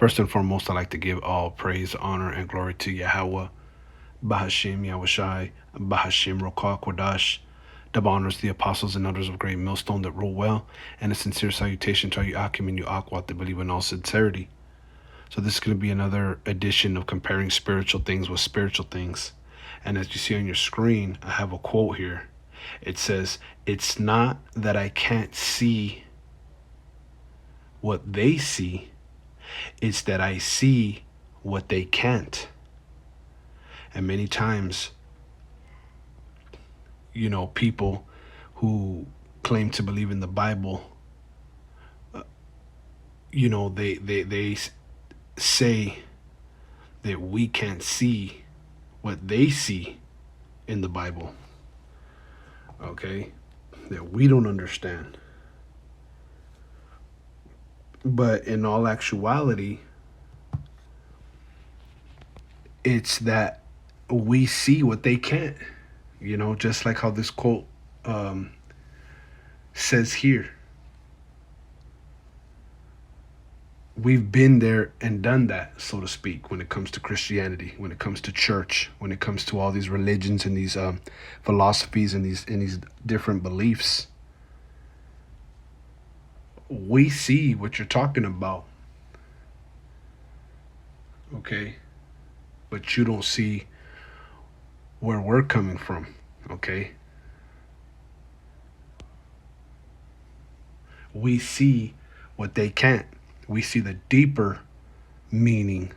First and foremost, I'd like to give all praise, honor, and glory to Yahweh, Bahashim Yahushai, Bahashim Rokah Kodash. Dub honors the apostles and elders of Great Millstone that rule well, and a sincere salutation to you Akim and you Aquat that believe in all sincerity. So this is going to be another edition of comparing spiritual things with spiritual things. And as you see on your screen, I have a quote here. It says, "It's not that I can't see what they see, it's that I see what they can't." And many times, people who claim to believe in the Bible, they say that we can't see what they see in the Bible. Okay? That we don't understand. But in all actuality, it's that we see what they can't. Just like how this quote says here. We've been there and done that, so to speak, when it comes to Christianity, when it comes to church, when it comes to all these religions and these philosophies and these different beliefs. We see what you're talking about, okay? But you don't see where we're coming from, okay? We see what they can't. We see the deeper meaning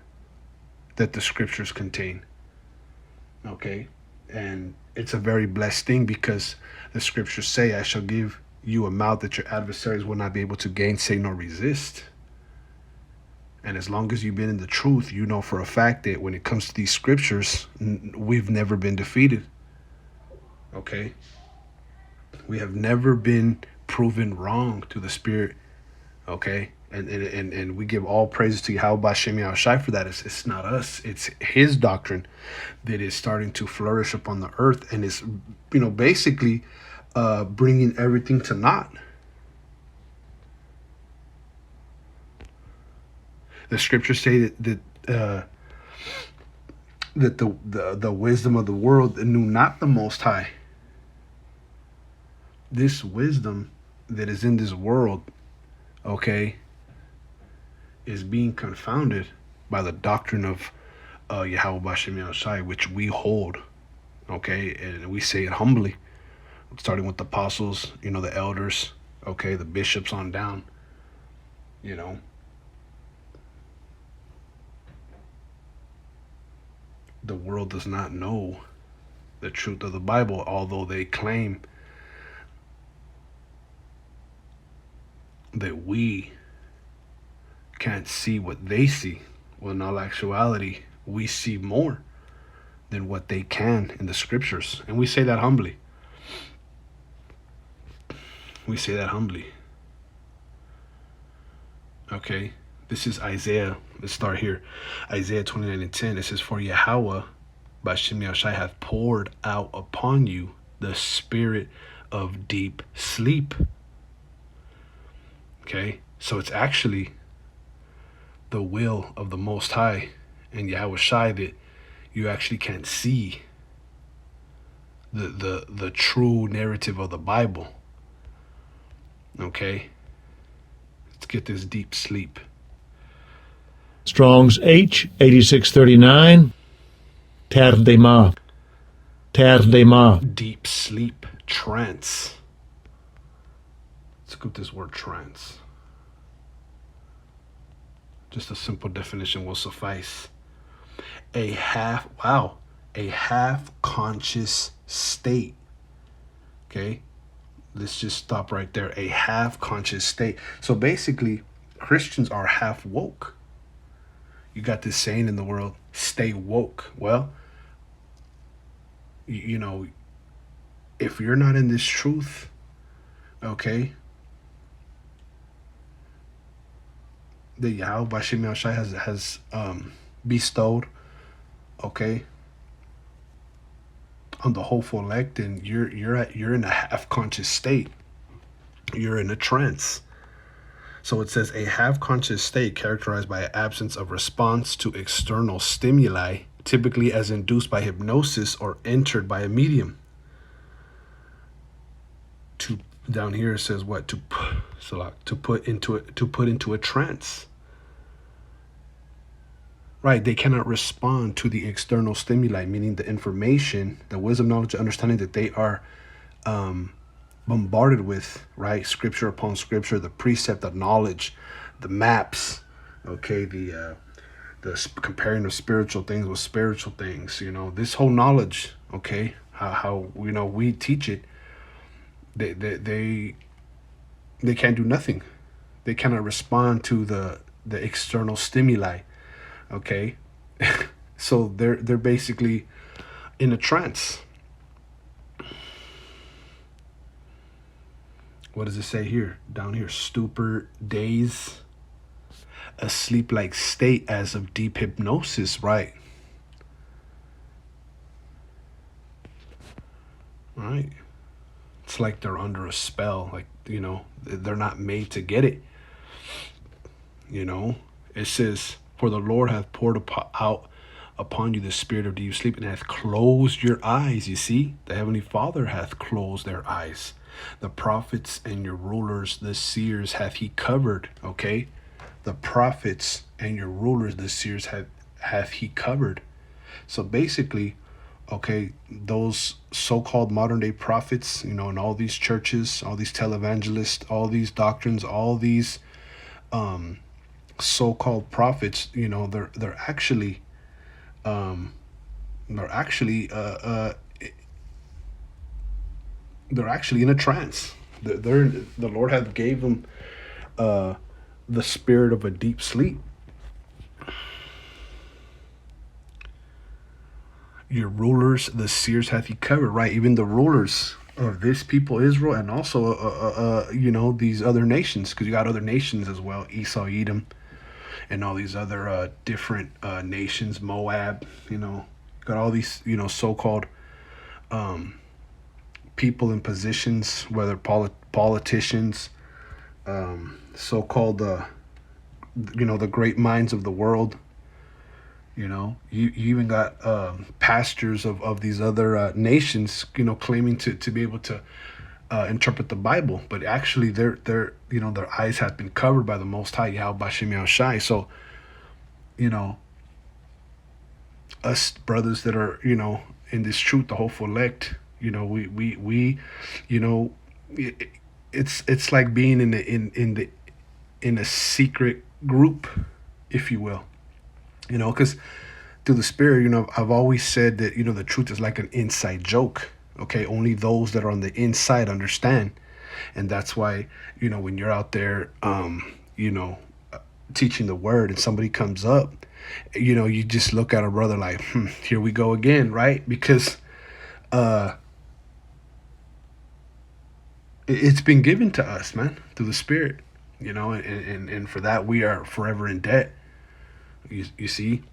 that the scriptures contain, okay? And it's a very blessed thing because the scriptures say, "I shall give you a mouth that your adversaries will not be able to gainsay nor resist." And as long as you've been in the truth, you know for a fact that when it comes to these scriptures, we've never been defeated. Okay? We have never been proven wrong to the Spirit. Okay? And we give all praises to Yahweh Hashem Yahushai for that. It's not us. It's His doctrine that is starting to flourish upon the earth and is, basically bringing everything to naught. The scriptures say that the wisdom of the world knew not the Most High. This wisdom that is in this world, okay, is being confounded by the doctrine of Yahweh Bashem Yahushai, which we hold, okay, and we say it humbly, starting with the apostles, the elders, okay, the bishops on down, The world does not know the truth of the Bible, although they claim that we can't see what they see. Well, in all actuality, we see more than what they can in the scriptures. And we say that humbly. We say that humbly. Okay? This is Isaiah. Let's start here. Isaiah 29:10. It says, "For Yahweh, Bashem Yahushai, hath poured out upon you the spirit of deep sleep." Okay? So it's actually the will of the Most High and Yahweh Shai that you actually can't see the true narrative of the Bible. Okay? Let's get this deep sleep. Strong's H 8639. Terdema. Terdema. Deep sleep. Trance. Let's go with this word trance. Just a simple definition will suffice. A half conscious state. Okay? Let's just stop right there. A half conscious state. So basically, Christians are half woke. You got this saying in the world, stay woke. Well, if you're not in this truth, okay, that Yahweh Bashem Yahushai has bestowed, okay, on the hopeful elect, and you're in a half conscious state. You're in a trance. So it says a half conscious state characterized by an absence of response to external stimuli, typically as induced by hypnosis or entered by a medium. To down here it says what to put into a trance. Right, they cannot respond to the external stimuli, meaning the information, the wisdom, knowledge, understanding that they are bombarded with, right? Scripture upon scripture, the precept, the knowledge, the maps, okay, the comparing of spiritual things with spiritual things. This whole knowledge, okay, how we teach it. They can't do nothing. They cannot respond to the external stimuli, okay. So they're basically in a trance. What does it say here? Down here, stupor, daze, a sleep-like state as of deep hypnosis, right? Right. It's like they're under a spell, like, they're not made to get it. It says, for the Lord hath poured out upon you the spirit of deep sleep and hath closed your eyes. You see, the Heavenly Father hath closed their eyes. The prophets and your rulers, the seers, hath he covered. Okay, the prophets and your rulers, the seers, hath he covered. So basically, okay, those so-called modern day prophets, in all these churches, all these televangelists, all these doctrines, all these so-called prophets, they're actually they're actually in a trance. They're the Lord hath gave them the spirit of a deep sleep. Your rulers, the seers, hath he covered, right? Even the rulers of this people, Israel, and also these other nations, because you got other nations as well, Esau, Edom, and all these other different nations, Moab. Got all these so-called people in positions, whether politicians, so-called the great minds of the world. You even got pastors of these other nations, claiming to be able to interpret the Bible, but actually their eyes have been covered by the Most High, Yahweh Bashem Yahushai. So us brothers that are in this truth, the hopeful elect, we it's like being in a secret group, if you will. Because through the spirit, I've always said that, the truth is like an inside joke. Okay. Only those that are on the inside understand. And that's why, when you're out there, teaching the word and somebody comes up, you just look at a brother like, here we go again. Right. Because, it's been given to us, man, through the spirit, and for that we are forever in debt. You see?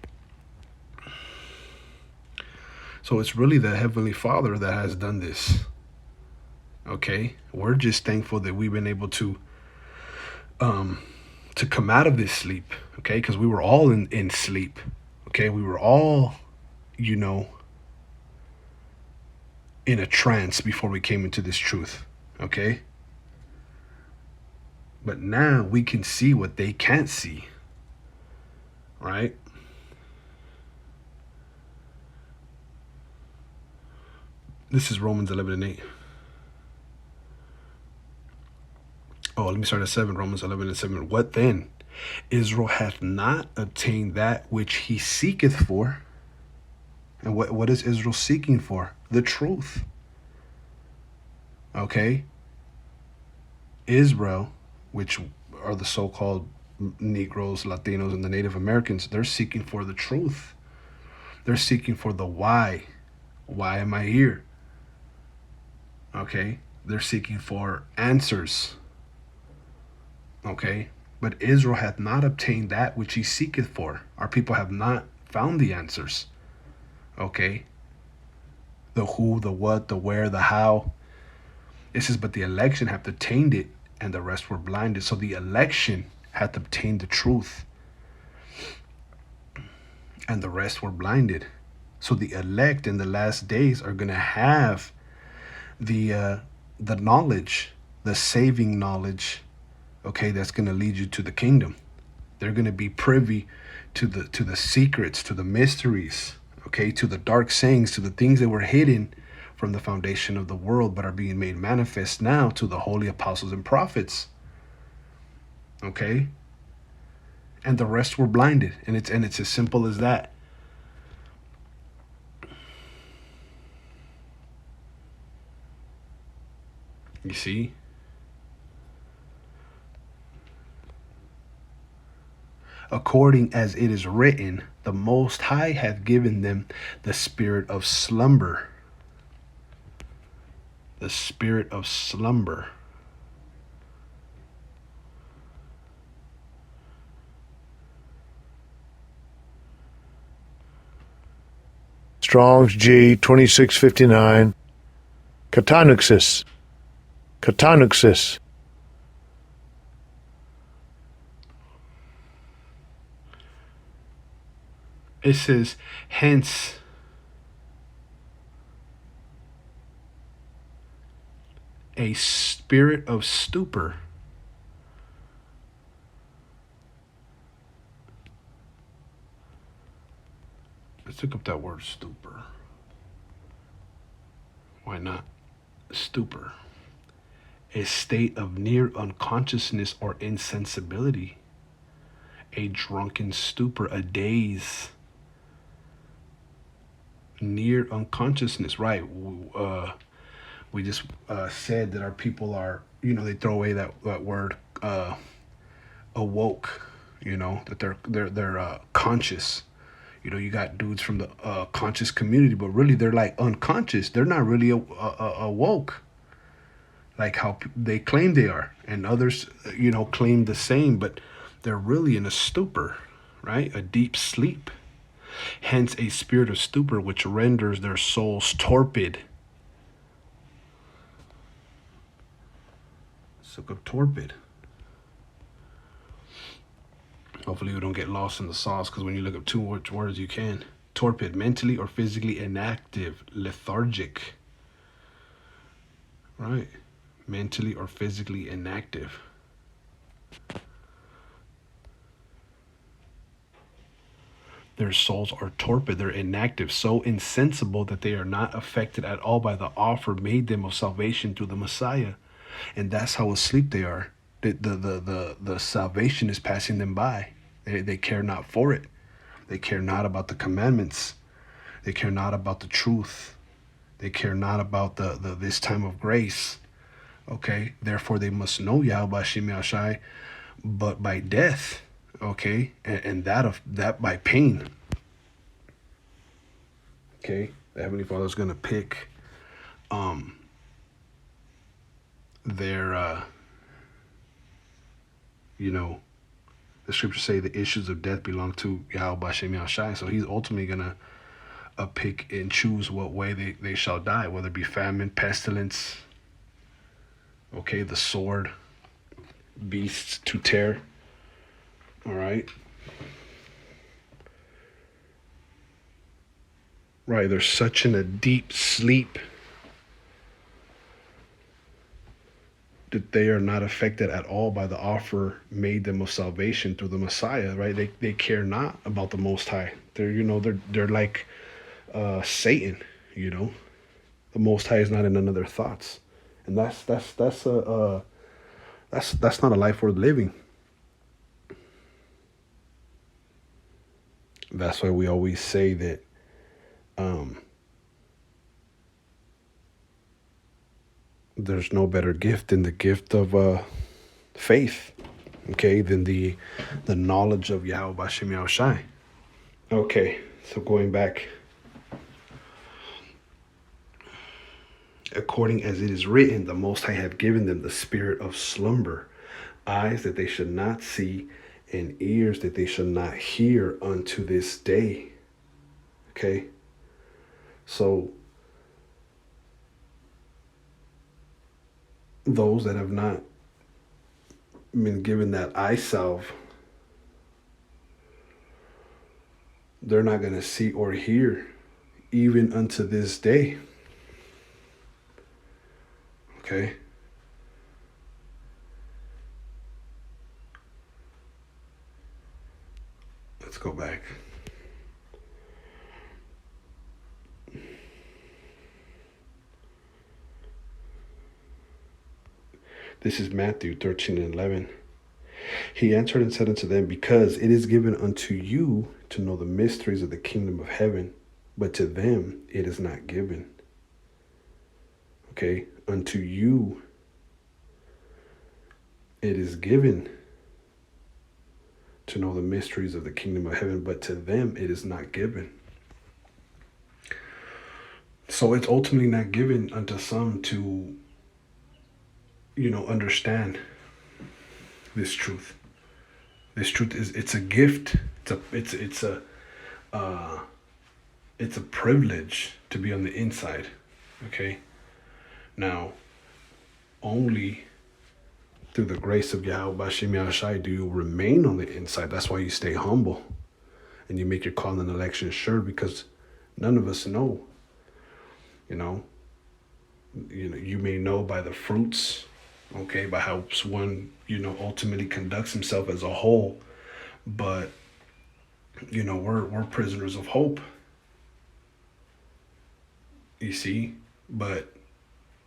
So it's really the Heavenly Father that has done this. Okay? We're just thankful that we've been able to come out of this sleep. Okay? Because we were all in sleep. Okay? We were all, in a trance before we came into this truth. Okay? But now we can see what they can't see. Right? This is Romans 11:8. Oh, let me start at 7. Romans 11:7. What then? Israel hath not obtained that which he seeketh for. And what is Israel seeking for? The truth. Okay? Israel, which are the so-called Negroes, Latinos, and the Native Americans, they're seeking for the truth. They're seeking for the why. Why am I here? Okay? They're seeking for answers. Okay? But Israel hath not obtained that which he seeketh for. Our people have not found the answers. Okay? The who, the what, the where, the how. It says, but the election hath attained it, and the rest were blinded. So the election had obtained the truth, and the rest were blinded. So the elect in the last days are going to have the knowledge, the saving knowledge, okay, that's going to lead you to the kingdom. They're going to be privy to the secrets, to the mysteries, okay, to the dark sayings, to the things that were hidden from the foundation of the world but are being made manifest now to the holy apostles and prophets. Okay? And the rest were blinded. And it's as simple as that. You see? According as it is written, the Most High hath given them the spirit of slumber. The spirit of slumber. Strong's G 2659. Katanuxis. Katanuxis. It says, hence a spirit of stupor. Let's look up that word stupor. Why not? Stupor. A state of near unconsciousness or insensibility. A drunken stupor, a daze. Near unconsciousness, right? We just said that our people are, they throw away that word awoke, that they're conscious. You got dudes from the conscious community, but really they're like unconscious. They're not really awoke, like how they claim they are, and others, claim the same, but they're really in a stupor, right? A deep sleep. Hence, a spirit of stupor which renders their souls torpid. Let's look up torpid. Hopefully we don't get lost in the sauce, because when you look up two words, you can. Torpid, mentally or physically inactive, lethargic. Right. Mentally or physically inactive. Their souls are torpid, they're inactive, so insensible that they are not affected at all by the offer made them of salvation through the Messiah. And that's how asleep they are. The salvation is passing them by. They care not for it. They care not about the commandments. They care not about the truth. They care not about the this time of grace. Okay? Therefore they must know Yahweh Shem Yahshai, but by death. Okay? And that by pain. Okay? The Heavenly Father is gonna pick their the scriptures say the issues of death belong to Yahweh Shem Yahshai. So he's ultimately gonna pick and choose what way they shall die, whether it be famine, pestilence, okay, the sword, beasts to tear. All right. Right, they're such in a deep sleep that they are not affected at all by the offer made them of salvation through the Messiah, right? They care not about the Most High. They're like Satan, The Most High is not in none of their thoughts. And that's not a life worth living. That's why we always say that there's no better gift than the gift of faith, okay, than the knowledge of Yahweh Bashem Yahushai. Okay, so going back. According as it is written, the Most High have given them the spirit of slumber, eyes that they should not see, and ears that they should not hear unto this day. Okay? So, those that have not been given that eye salve, they're not going to see or hear even unto this day. Okay? Let's go back. This is Matthew 13 and 11. He answered and said unto them, because it is given unto you to know the mysteries of the kingdom of heaven, but to them it is not given. Okay? Unto you it is given to know the mysteries of the kingdom of heaven, but to them it is not given. So it's ultimately not given unto some to, understand this truth. This truth it's a gift. It's a privilege to be on the inside. Okay? Now, only through the grace of Yahweh Bashim Yahushai do you remain on the inside. That's why you stay humble and you make your call and election sure, because none of us know. You may know by the fruits, okay, by how one, ultimately conducts himself as a whole. But, we're prisoners of hope. You see? But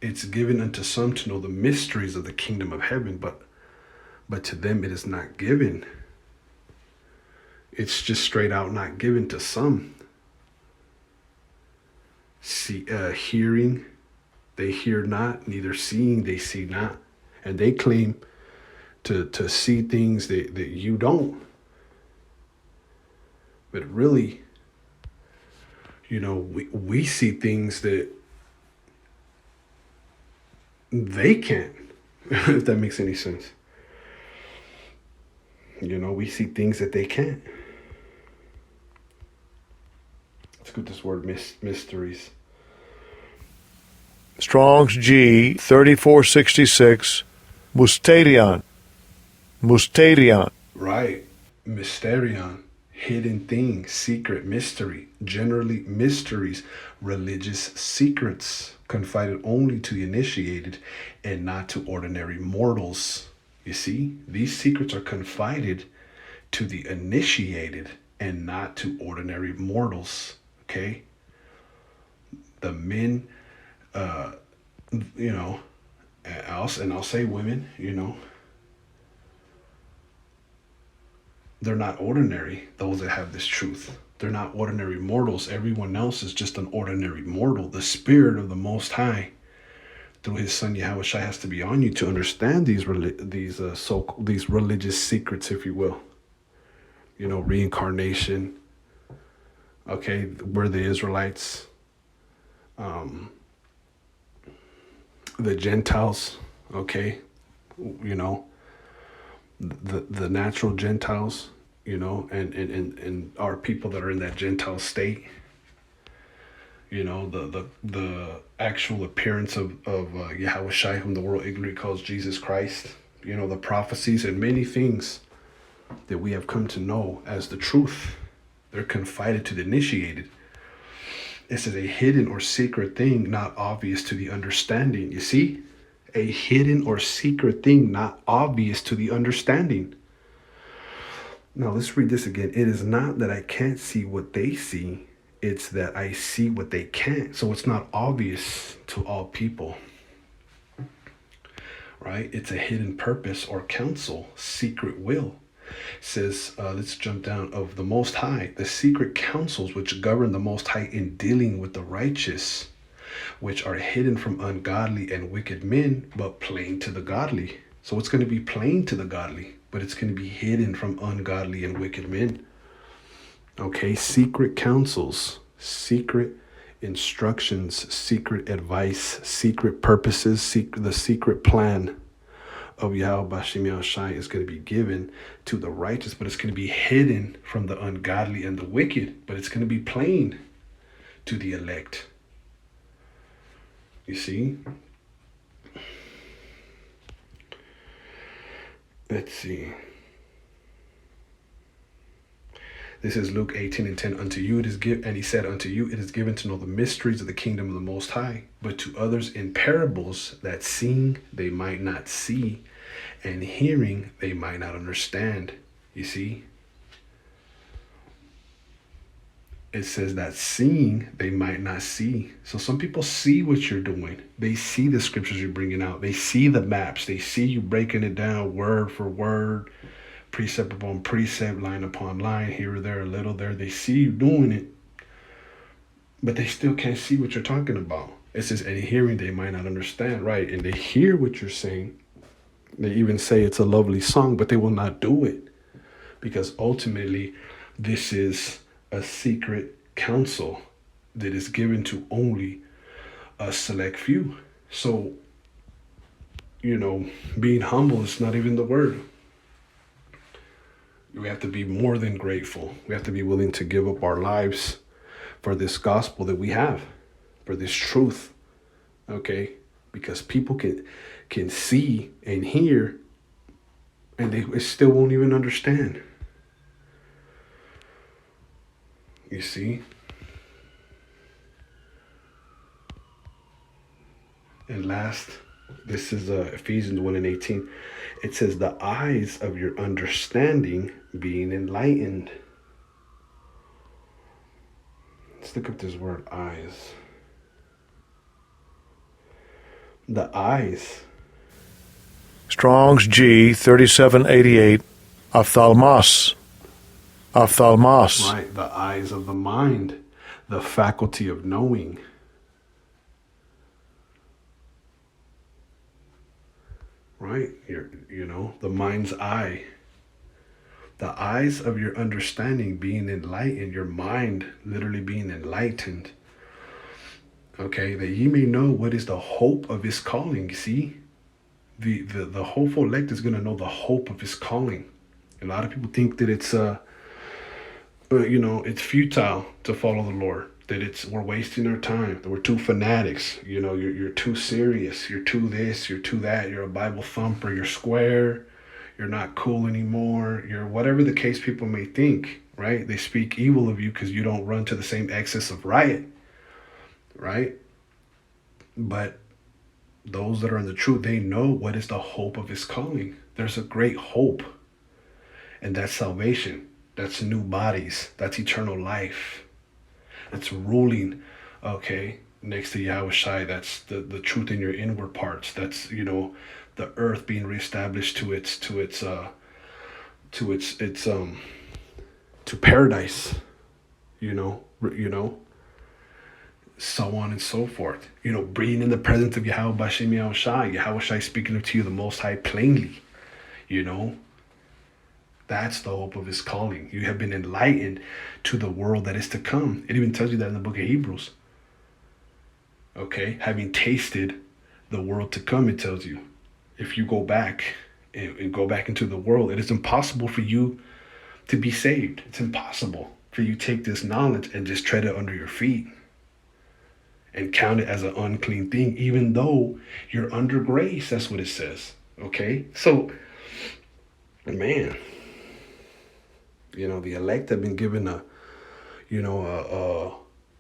it's given unto some to know the mysteries of the kingdom of heaven, but to them it is not given. It's just straight out not given to some. See, hearing, they hear not, neither seeing, they see not. And they claim to see things that you don't. But really, we see things that they can't, if that makes any sense. We see things that they can't. Let's go with this word, mysteries. Strong's G 3466, Musterion. Musterion. Right. Mysterion. Hidden thing, secret, mystery. Generally mysteries, religious secrets, confided only to the initiated and not to ordinary mortals. You see, these secrets are confided to the initiated and not to ordinary mortals. Okay? The men, and I'll say women, they're not ordinary, those that have this truth. They're not ordinary mortals. Everyone else is just an ordinary mortal. The Spirit of the Most High, through His Son Yahweh Shai, has to be on you to understand these religious secrets, if you will. Reincarnation. Okay, we're the Israelites. The Gentiles. Okay, the natural Gentiles, and our people that are in that Gentile state, the actual appearance of Yahweh Shai, whom the world ignorantly calls Jesus Christ, the prophecies and many things that we have come to know as the truth. They're confided to the initiated. This is a hidden or secret thing, not obvious to the understanding. You see? A hidden or secret thing not obvious to the understanding. Now let's read this again. It is not that I can't see what they see, it's that I see what they can't. So it's not obvious to all people, right? It's a hidden purpose or counsel, secret will. It says, let's jump down, of the Most High, the secret counsels which govern the Most High in dealing with the righteous, which are hidden from ungodly and wicked men, but plain to the godly. So it's going to be plain to the godly, but it's going to be hidden from ungodly and wicked men. Okay, secret counsels, secret instructions, secret advice, secret purposes, the secret plan of Yahweh Bashim Yahushai is going to be given to the righteous, but it's going to be hidden from the ungodly and the wicked, but it's going to be plain to the elect. You see? Let's see. This is Luke 18:10. Unto you it is given, and he said, unto you it is given to know the mysteries of the kingdom of the Most High, but to others in parables, that seeing they might not see, and hearing they might not understand. You see? It says that seeing they might not see. So some people see what you're doing. They see the scriptures you're bringing out. They see the maps. They see you breaking it down word for word, precept upon precept, line upon line, here or there, a little there. They see you doing it, but they still can't see what you're talking about. It says, and hearing they might not understand, right? And they hear what you're saying. They even say it's a lovely song, but they will not do it, because ultimately this is a secret counsel that is given to only a select few. So, being humble is not even the word. We have to be more than grateful. We have to be willing to give up our lives for this gospel that we have, for this truth. Okay? Because people can see and hear, and they still won't even understand. You see? And last, this is Ephesians 1:18. It says, the eyes of your understanding being enlightened. Let's look up this word, eyes. The eyes. Strong's G 3788, ophthalmos. Ophthalmos. Right, the eyes of the mind, the faculty of knowing. Right, the mind's eye. The eyes of your understanding being enlightened, your mind literally being enlightened. Okay, that ye may know what is the hope of his calling. See, the hopeful elect is going to know the hope of his calling. A lot of people think that it's it's futile to follow the Lord. That we're wasting our time. That we're too fanatics. You're too serious. You're too this. You're too that. You're a Bible thumper. You're square. You're not cool anymore. You're whatever the case people may think. Right? They speak evil of you because you don't run to the same excess of riot. Right? But those that are in the truth, they know what is the hope of his calling. There's a great hope, and that's salvation. That's new bodies. That's eternal life. That's ruling, okay, next to Yahweh Shai. That's the truth in your inward parts. That's, the earth being reestablished to paradise, so on and so forth. Being in the presence of Yahweh Bashem Yahweh Shai. Yahweh Shai speaking to you, the Most High, plainly, That's the hope of his calling. You have been enlightened to the world that is to come. It even tells you that in the book of Hebrews. Okay? Having tasted the world to come, it tells you. If you go back and go back into the world, it is impossible for you to be saved. It's impossible for you to take this knowledge and just tread it under your feet and count it as an unclean thing, even though you're under grace. That's what it says. Okay? So, man, the elect have been given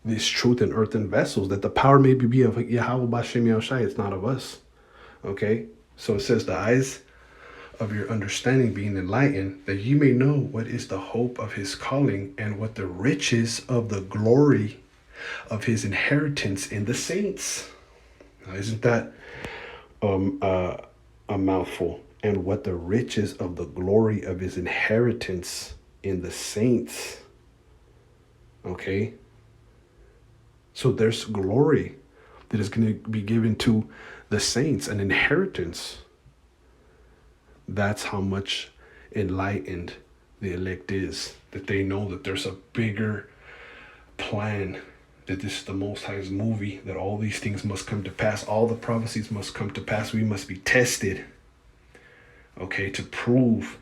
this truth in earthen vessels, that the power may be of Yahweh Bashem Yahushai. It's not of us. Okay? So it says, the eyes of your understanding being enlightened, that you may know what is the hope of his calling, and what the riches of the glory of his inheritance in the saints. Now, isn't that a mouthful? And what the riches of the glory of his inheritance in the saints. Okay? So there's glory that is going to be given to the saints, an inheritance. That's how much enlightened the elect is, that they know that there's a bigger plan, that this is the Most High's movie, that all these things must come to pass. All the prophecies must come to pass. We must be tested, okay, to prove,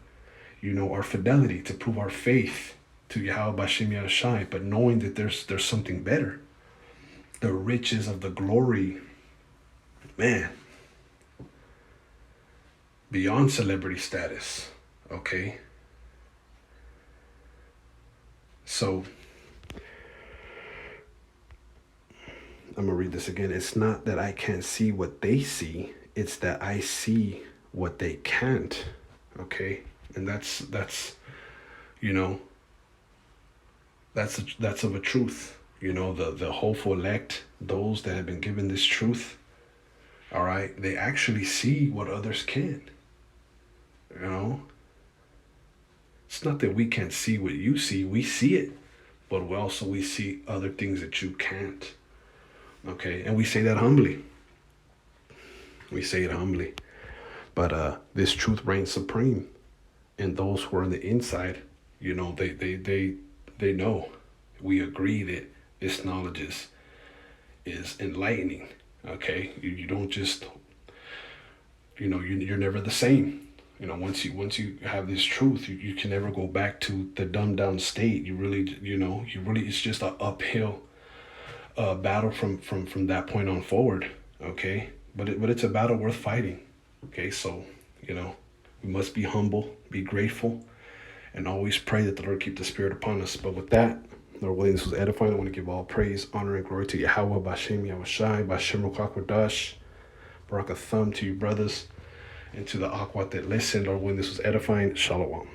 our fidelity, to prove our faith to Yahweh Bashem Yahushai, but knowing that there's something better. The riches of the glory. Man, beyond celebrity status. Okay? So, I'm going to read this again. It's not that I can't see what they see, it's that I see what they can't. Okay? And that's you know, that's of a truth. You know, the hopeful elect, those that have been given this truth, all right, they actually see what others can't. You know, it's not that we can't see what you see, we see it, but we see other things that you can't. Okay, and we say that humbly. We say it humbly. But this truth reigns supreme. And those who are on the inside, you know, they know. We agree that this knowledge is enlightening. Okay, you don't just, you know, you're never the same. You know, once you have this truth, you can never go back to the dumbed down state. It's just an uphill battle from that point on forward. Okay, but it's a battle worth fighting. Okay, so you know, we must be humble, be grateful, and always pray that the Lord keep the Spirit upon us. But with that, Lord willing, this was edifying. I want to give all praise, honor, and glory to Yahweh, Bashem, Yahushai, Bashem, Rukakwadash, Baraka Thumb to you brothers, and to the Akwat that listened. Lord willing, this was edifying. Shalom.